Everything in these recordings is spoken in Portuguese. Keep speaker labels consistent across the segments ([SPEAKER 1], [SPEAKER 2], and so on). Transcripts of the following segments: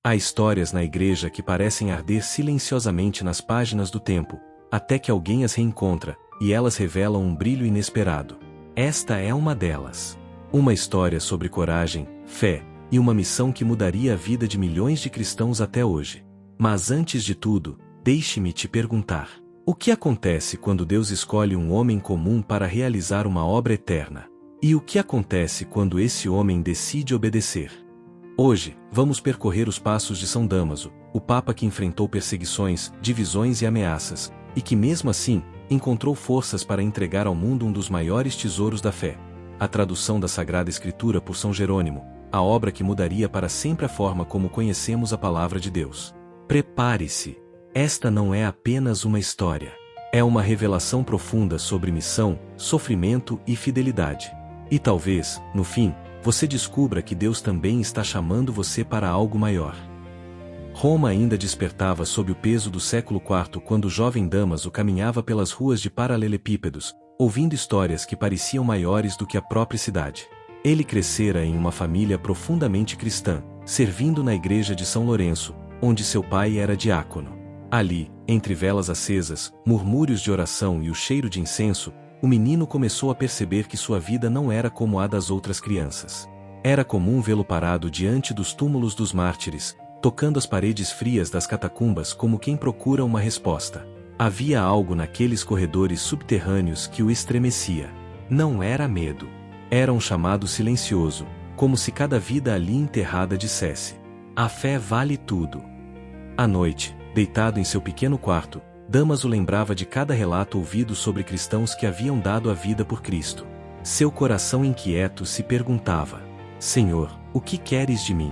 [SPEAKER 1] Há histórias na igreja que parecem arder silenciosamente nas páginas do tempo, até que alguém as reencontra, e elas revelam um brilho inesperado. Esta é uma delas. Uma história sobre coragem, fé, e uma missão que mudaria a vida de milhões de cristãos até hoje. Mas antes de tudo, deixe-me te perguntar: o que acontece quando Deus escolhe um homem comum para realizar uma obra eterna? E o que acontece quando esse homem decide obedecer? Hoje, vamos percorrer os passos de São Damaso, o Papa que enfrentou perseguições, divisões e ameaças, e que mesmo assim, encontrou forças para entregar ao mundo um dos maiores tesouros da fé: a tradução da Sagrada Escritura por São Jerônimo, a obra que mudaria para sempre a forma como conhecemos a Palavra de Deus. Prepare-se! Esta não é apenas uma história. É uma revelação profunda sobre missão, sofrimento e fidelidade. E talvez, no fim, você descubra que Deus também está chamando você para algo maior. Roma ainda despertava sob o peso do século IV quando o jovem Damaso caminhava pelas ruas de paralelepípedos, ouvindo histórias que pareciam maiores do que a própria cidade. Ele crescera em uma família profundamente cristã, servindo na igreja de São Lourenço, onde seu pai era diácono. Ali, entre velas acesas, murmúrios de oração e o cheiro de incenso, o menino começou a perceber que sua vida não era como a das outras crianças. Era comum vê-lo parado diante dos túmulos dos mártires, tocando as paredes frias das catacumbas como quem procura uma resposta. Havia algo naqueles corredores subterrâneos que o estremecia. Não era medo. Era um chamado silencioso, como se cada vida ali enterrada dissesse: a fé vale tudo. À noite, deitado em seu pequeno quarto, Damaso lembrava de cada relato ouvido sobre cristãos que haviam dado a vida por Cristo. Seu coração inquieto se perguntava: Senhor, o que queres de mim?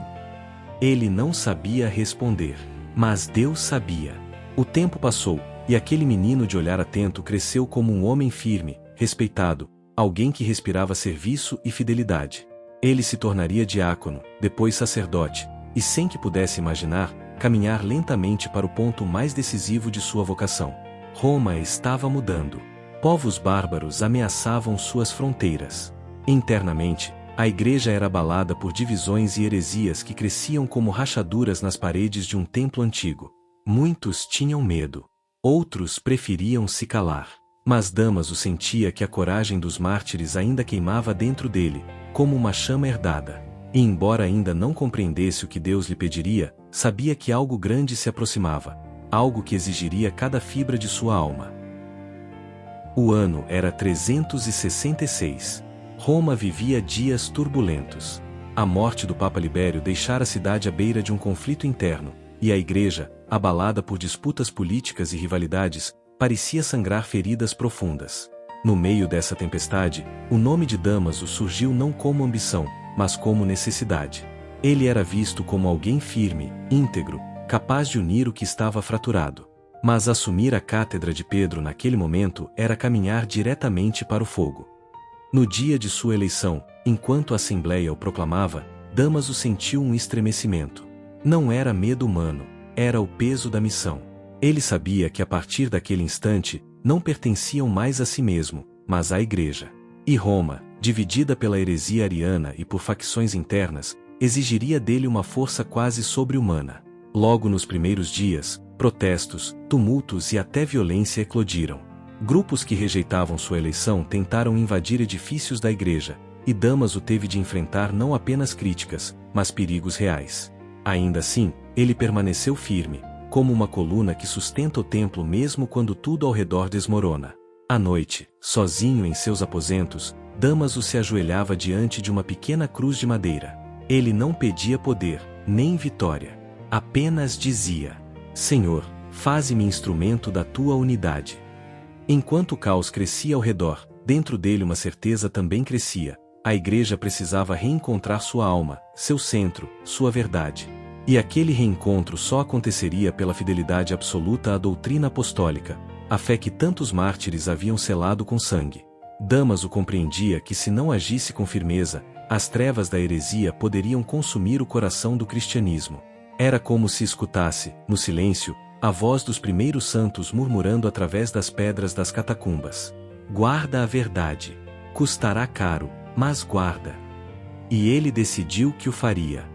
[SPEAKER 1] Ele não sabia responder, mas Deus sabia. O tempo passou, e aquele menino de olhar atento cresceu como um homem firme, respeitado, alguém que respirava serviço e fidelidade. Ele se tornaria diácono, depois sacerdote, e sem que pudesse imaginar, caminhar lentamente para o ponto mais decisivo de sua vocação. Roma estava mudando. Povos bárbaros ameaçavam suas fronteiras. Internamente, a igreja era abalada por divisões e heresias que cresciam como rachaduras nas paredes de um templo antigo. Muitos tinham medo. Outros preferiam se calar. Mas Damaso sentia que a coragem dos mártires ainda queimava dentro dele, como uma chama herdada. E embora ainda não compreendesse o que Deus lhe pediria, sabia que algo grande se aproximava, algo que exigiria cada fibra de sua alma. O ano era 366. Roma vivia dias turbulentos. A morte do Papa Libério deixara a cidade à beira de um conflito interno, e a igreja, abalada por disputas políticas e rivalidades, parecia sangrar feridas profundas. No meio dessa tempestade, o nome de Damaso surgiu não como ambição, mas como necessidade. Ele era visto como alguém firme, íntegro, capaz de unir o que estava fraturado. Mas assumir a cátedra de Pedro naquele momento era caminhar diretamente para o fogo. No dia de sua eleição, enquanto a Assembleia o proclamava, Damaso sentiu um estremecimento. Não era medo humano, era o peso da missão. Ele sabia que a partir daquele instante, não pertenciam mais a si mesmo, mas à igreja. E Roma, dividida pela heresia ariana e por facções internas, exigiria dele uma força quase sobre-humana. Logo nos primeiros dias, protestos, tumultos e até violência eclodiram. Grupos que rejeitavam sua eleição tentaram invadir edifícios da igreja, e Damaso teve de enfrentar não apenas críticas, mas perigos reais. Ainda assim, ele permaneceu firme, como uma coluna que sustenta o templo mesmo quando tudo ao redor desmorona. À noite, sozinho em seus aposentos, Damaso se ajoelhava diante de uma pequena cruz de madeira. Ele não pedia poder, nem vitória. Apenas dizia: Senhor, faze-me instrumento da tua unidade. Enquanto o caos crescia ao redor, dentro dele uma certeza também crescia: a igreja precisava reencontrar sua alma, seu centro, sua verdade. E aquele reencontro só aconteceria pela fidelidade absoluta à doutrina apostólica, a fé que tantos mártires haviam selado com sangue. Damaso compreendia que se não agisse com firmeza, as trevas da heresia poderiam consumir o coração do cristianismo. Era como se escutasse, no silêncio, a voz dos primeiros santos murmurando através das pedras das catacumbas: guarda a verdade. Custará caro, mas guarda. E ele decidiu que o faria.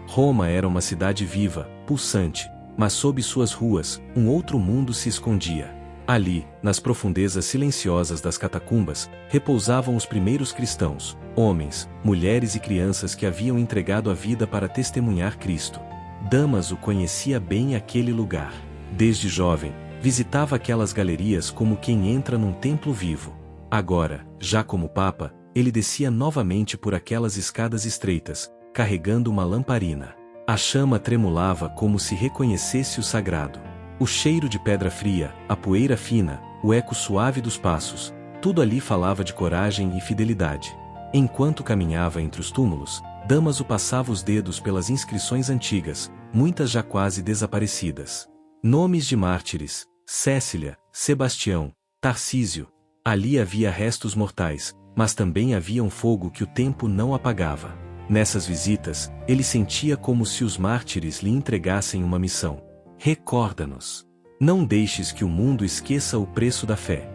[SPEAKER 1] Roma era uma cidade viva, pulsante, mas sob suas ruas, um outro mundo se escondia. Ali, nas profundezas silenciosas das catacumbas, repousavam os primeiros cristãos, homens, mulheres e crianças que haviam entregado a vida para testemunhar Cristo. Damaso conhecia bem aquele lugar. Desde jovem, visitava aquelas galerias como quem entra num templo vivo. Agora, já como papa, ele descia novamente por aquelas escadas estreitas, carregando uma lamparina. A chama tremulava como se reconhecesse o sagrado. O cheiro de pedra fria, a poeira fina, o eco suave dos passos, tudo ali falava de coragem e fidelidade. Enquanto caminhava entre os túmulos, Damaso passava os dedos pelas inscrições antigas, muitas já quase desaparecidas. Nomes de mártires: Cécilia, Sebastião, Tarcísio. Ali havia restos mortais, mas também havia um fogo que o tempo não apagava. Nessas visitas, ele sentia como se os mártires lhe entregassem uma missão. Recorda-nos. Não deixes que o mundo esqueça o preço da fé.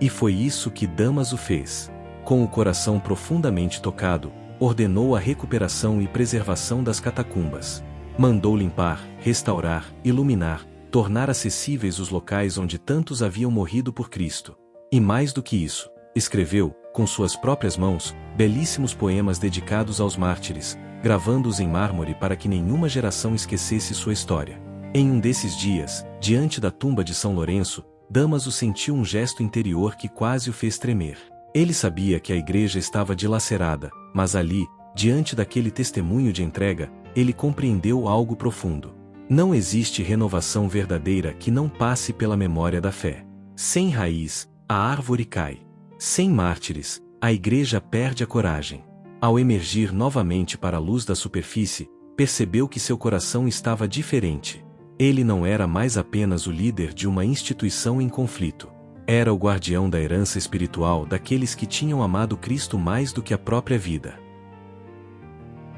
[SPEAKER 1] E foi isso que Damaso fez. Com o coração profundamente tocado, ordenou a recuperação e preservação das catacumbas. Mandou limpar, restaurar, iluminar, tornar acessíveis os locais onde tantos haviam morrido por Cristo. E mais do que isso, escreveu, com suas próprias mãos, belíssimos poemas dedicados aos mártires, gravando-os em mármore para que nenhuma geração esquecesse sua história. Em um desses dias, diante da tumba de São Lourenço, Damaso sentiu um gesto interior que quase o fez tremer. Ele sabia que a igreja estava dilacerada, mas ali, diante daquele testemunho de entrega, ele compreendeu algo profundo. Não existe renovação verdadeira que não passe pela memória da fé. Sem raiz, a árvore cai. Sem mártires, a igreja perde a coragem. Ao emergir novamente para a luz da superfície, percebeu que seu coração estava diferente. Ele não era mais apenas o líder de uma instituição em conflito. Era o guardião da herança espiritual daqueles que tinham amado Cristo mais do que a própria vida.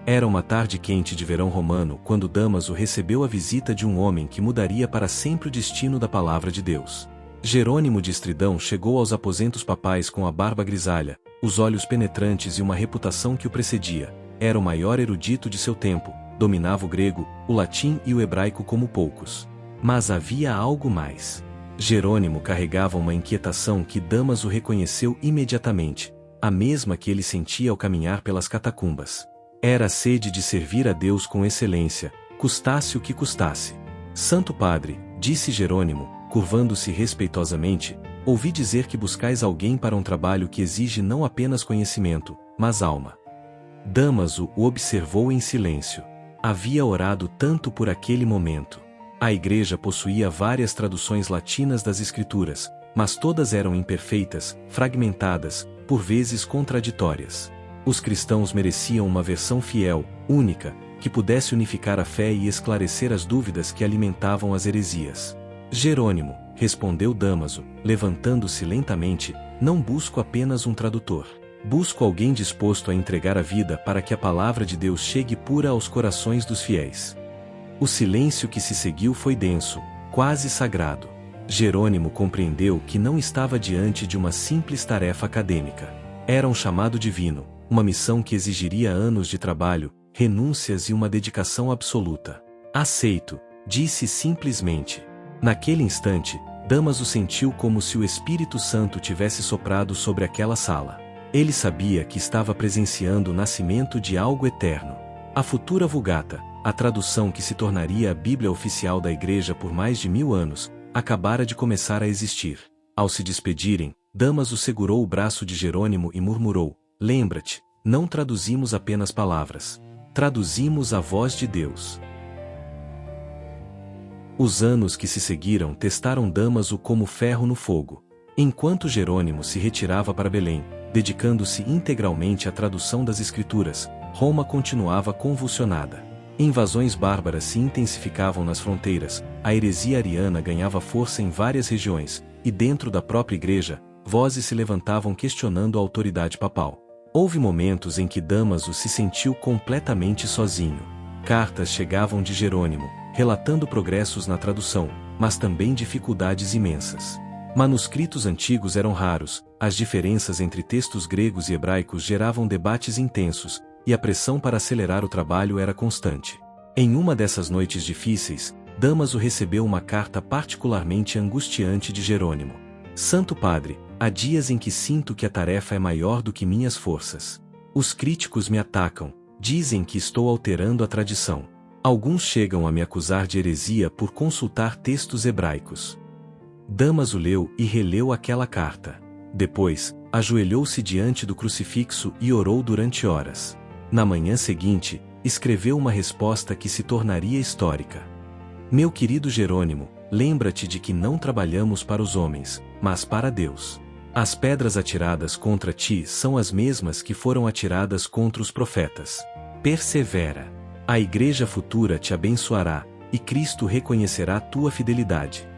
[SPEAKER 1] Era uma tarde quente de verão romano quando Damaso recebeu a visita de um homem que mudaria para sempre o destino da palavra de Deus. Jerônimo de Estridão chegou aos aposentos papais com a barba grisalha, os olhos penetrantes e uma reputação que o precedia. Era o maior erudito de seu tempo, dominava o grego, o latim e o hebraico como poucos. Mas havia algo mais. Jerônimo carregava uma inquietação que Damaso reconheceu imediatamente, a mesma que ele sentia ao caminhar pelas catacumbas. Era a sede de servir a Deus com excelência, custasse o que custasse. Santo Padre, disse Jerônimo, curvando-se respeitosamente, ouvi dizer que buscais alguém para um trabalho que exige não apenas conhecimento, mas alma. Damaso o observou em silêncio. Havia orado tanto por aquele momento. A igreja possuía várias traduções latinas das Escrituras, mas todas eram imperfeitas, fragmentadas, por vezes contraditórias. Os cristãos mereciam uma versão fiel, única, que pudesse unificar a fé e esclarecer as dúvidas que alimentavam as heresias. Jerônimo, respondeu Damaso, levantando-se lentamente, não busco apenas um tradutor. Busco alguém disposto a entregar a vida para que a palavra de Deus chegue pura aos corações dos fiéis. O silêncio que se seguiu foi denso, quase sagrado. Jerônimo compreendeu que não estava diante de uma simples tarefa acadêmica. Era um chamado divino, uma missão que exigiria anos de trabalho, renúncias e uma dedicação absoluta. Aceito, disse simplesmente. Naquele instante, Damaso sentiu como se o Espírito Santo tivesse soprado sobre aquela sala. Ele sabia que estava presenciando o nascimento de algo eterno. A futura Vulgata, a tradução que se tornaria a Bíblia oficial da Igreja por mais de 1000 anos, acabara de começar a existir. Ao se despedirem, Damaso segurou o braço de Jerônimo e murmurou: lembra-te, não traduzimos apenas palavras. Traduzimos a voz de Deus. Os anos que se seguiram testaram Damaso como ferro no fogo. Enquanto Jerônimo se retirava para Belém, dedicando-se integralmente à tradução das Escrituras, Roma continuava convulsionada. Invasões bárbaras se intensificavam nas fronteiras, a heresia ariana ganhava força em várias regiões, e dentro da própria igreja, vozes se levantavam questionando a autoridade papal. Houve momentos em que Damaso se sentiu completamente sozinho. Cartas chegavam de Jerônimo, relatando progressos na tradução, mas também dificuldades imensas. Manuscritos antigos eram raros, as diferenças entre textos gregos e hebraicos geravam debates intensos, e a pressão para acelerar o trabalho era constante. Em uma dessas noites difíceis, Damaso recebeu uma carta particularmente angustiante de Jerônimo. Santo Padre, há dias em que sinto que a tarefa é maior do que minhas forças. Os críticos me atacam, dizem que estou alterando a tradição. Alguns chegam a me acusar de heresia por consultar textos hebraicos. Damaso leu e releu aquela carta. Depois, ajoelhou-se diante do crucifixo e orou durante horas. Na manhã seguinte, escreveu uma resposta que se tornaria histórica. Meu querido Jerônimo, lembra-te de que não trabalhamos para os homens, mas para Deus. As pedras atiradas contra ti são as mesmas que foram atiradas contra os profetas. Persevera. A igreja futura te abençoará, e Cristo reconhecerá tua fidelidade.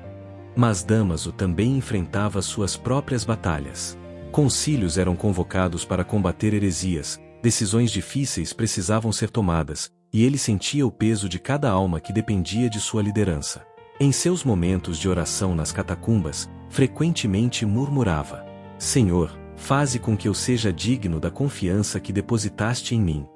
[SPEAKER 1] Mas Damaso também enfrentava suas próprias batalhas. Concílios eram convocados para combater heresias, decisões difíceis precisavam ser tomadas, e ele sentia o peso de cada alma que dependia de sua liderança. Em seus momentos de oração nas catacumbas, frequentemente murmurava: Senhor, faze com que eu seja digno da confiança que depositaste em mim.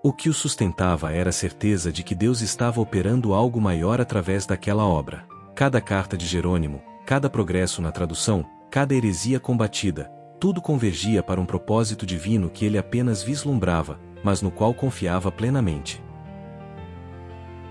[SPEAKER 1] O que o sustentava era a certeza de que Deus estava operando algo maior através daquela obra. Cada carta de Jerônimo, cada progresso na tradução, cada heresia combatida, tudo convergia para um propósito divino que ele apenas vislumbrava, mas no qual confiava plenamente.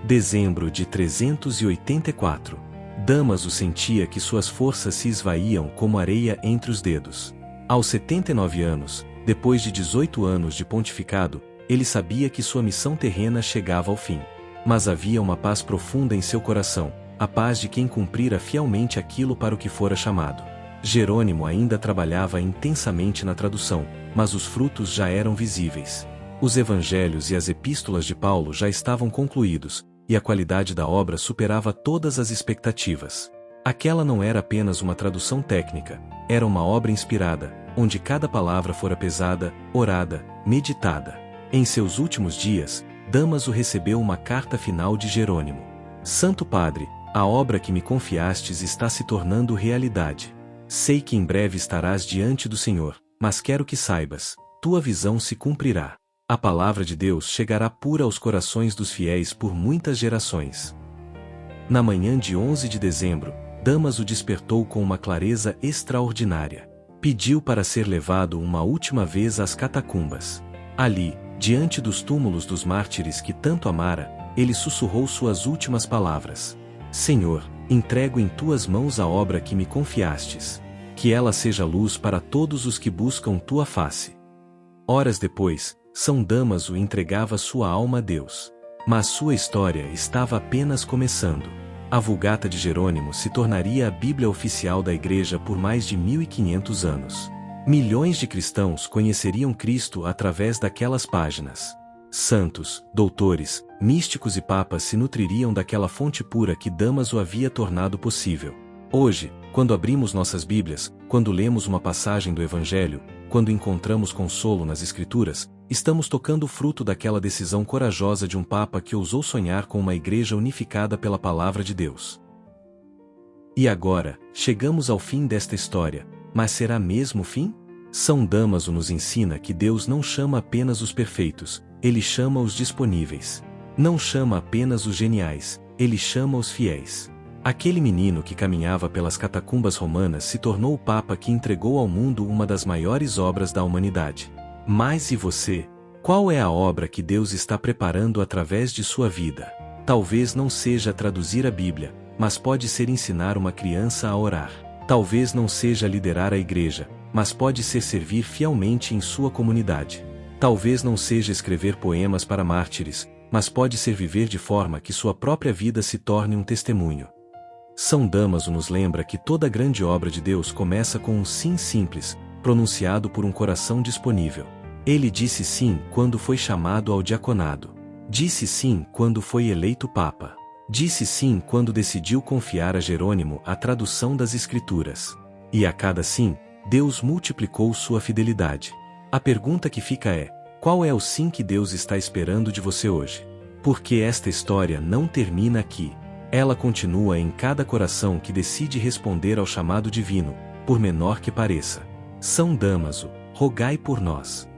[SPEAKER 1] Dezembro de 384. Damaso sentia que suas forças se esvaíam como areia entre os dedos. Aos 79 anos, depois de 18 anos de pontificado, ele sabia que sua missão terrena chegava ao fim. Mas havia uma paz profunda em seu coração, a paz de quem cumprira fielmente aquilo para o que fora chamado. Jerônimo ainda trabalhava intensamente na tradução, mas os frutos já eram visíveis. Os evangelhos e as epístolas de Paulo já estavam concluídos, e a qualidade da obra superava todas as expectativas. Aquela não era apenas uma tradução técnica, era uma obra inspirada, onde cada palavra fora pesada, orada, meditada. Em seus últimos dias, Damaso recebeu uma carta final de Jerônimo. Santo Padre, a obra que me confiastes está se tornando realidade. Sei que em breve estarás diante do Senhor, mas quero que saibas, tua visão se cumprirá. A palavra de Deus chegará pura aos corações dos fiéis por muitas gerações. Na manhã de 11 de dezembro, Damaso despertou com uma clareza extraordinária. Pediu para ser levado uma última vez às catacumbas. Ali, diante dos túmulos dos mártires que tanto amara, ele sussurrou suas últimas palavras. Senhor, entrego em tuas mãos a obra que me confiastes. Que ela seja luz para todos os que buscam tua face. Horas depois, São Damaso entregava sua alma a Deus. Mas sua história estava apenas começando. A Vulgata de Jerônimo se tornaria a Bíblia oficial da Igreja por mais de 1500 anos. Milhões de cristãos conheceriam Cristo através daquelas páginas. Santos, doutores, místicos e papas se nutririam daquela fonte pura que Damaso havia tornado possível. Hoje, quando abrimos nossas Bíblias, quando lemos uma passagem do Evangelho, quando encontramos consolo nas Escrituras, estamos tocando o fruto daquela decisão corajosa de um Papa que ousou sonhar com uma Igreja unificada pela Palavra de Deus. E agora, chegamos ao fim desta história, mas será mesmo o fim? São Damaso nos ensina que Deus não chama apenas os perfeitos, Ele chama os disponíveis. Não chama apenas os geniais, Ele chama os fiéis. Aquele menino que caminhava pelas catacumbas romanas se tornou o Papa que entregou ao mundo uma das maiores obras da humanidade. Mas e você? Qual é a obra que Deus está preparando através de sua vida? Talvez não seja traduzir a Bíblia, mas pode ser ensinar uma criança a orar. Talvez não seja liderar a igreja, mas pode ser servir fielmente em sua comunidade. Talvez não seja escrever poemas para mártires, mas pode ser viver de forma que sua própria vida se torne um testemunho. São Damaso nos lembra que toda grande obra de Deus começa com um sim simples, pronunciado por um coração disponível. Ele disse sim quando foi chamado ao diaconado. Disse sim quando foi eleito Papa. Disse sim quando decidiu confiar a Jerônimo a tradução das Escrituras. E a cada sim, Deus multiplicou sua fidelidade. A pergunta que fica é: qual é o sim que Deus está esperando de você hoje? Porque esta história não termina aqui. Ela continua em cada coração que decide responder ao chamado divino, por menor que pareça. São Damaso, rogai por nós.